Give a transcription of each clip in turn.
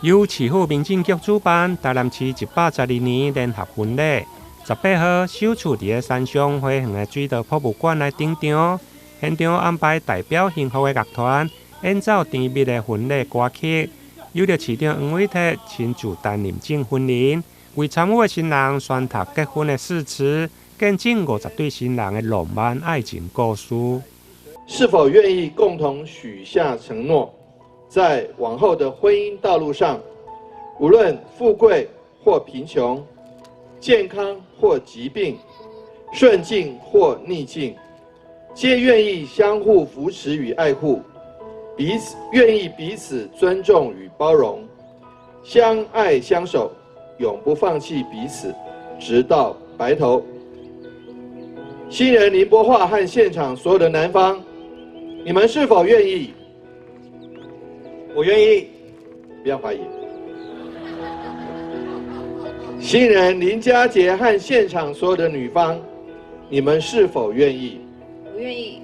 由市府民政局主办，台南市112年联合婚礼，18号首次伫山上花园的水稻博物馆来登场。现场安排代表幸福的乐团演奏甜蜜的婚礼歌曲，由着市长黄伟哲亲自担任证婚人，为参与的新人宣读结婚的誓词，见证50对新人的浪漫爱情故事。是否愿意共同许下承诺，在往后的婚姻道路上，无论富贵或贫穷，健康或疾病，顺境或逆境，皆愿意相互扶持与爱护，愿意彼此尊重与包容，相爱相守，永不放弃彼此，直到白头。新人林柏桦和现场所有的男方，你们是否愿意？我愿意，不要怀疑。新人林佳杰和现场所有的女方，你们是否愿意？我愿意。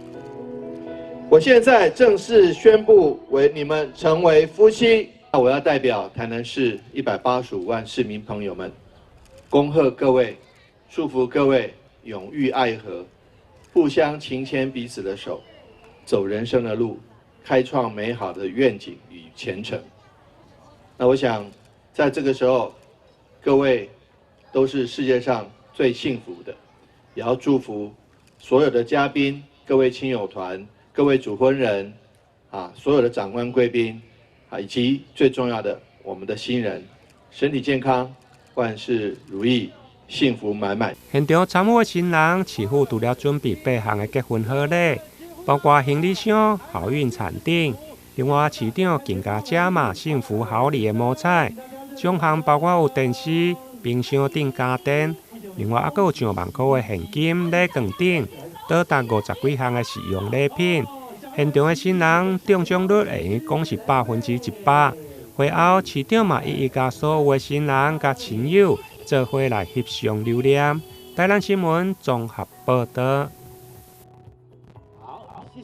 我现在正式宣布你们成为夫妻。我要代表台南市185万市民朋友们，恭贺各位，祝福各位永浴爱河，互相情牵彼此的手，走人生的路，开创美好的愿景与前程。那我想，在这个时候，各位都是世界上最幸福的，也要祝福所有的嘉宾、各位亲友团、各位主婚人所有的长官贵宾以及最重要的我们的新人，身体健康，万事如意，幸福满满。现场参与的新人，市府除了准备8项的结婚贺礼，包括行李箱、好运产定。另外，市长更加加码幸福好礼的摸彩，奖项包括有电视、冰箱顶家电，另外还有上万块的现金、礼券等，多达50几项的实用礼品。现场的新人中奖率会讲是100%。会后，市长嘛一一甲所有的新人甲亲友做伙来翕相留念。台南新闻综合报道。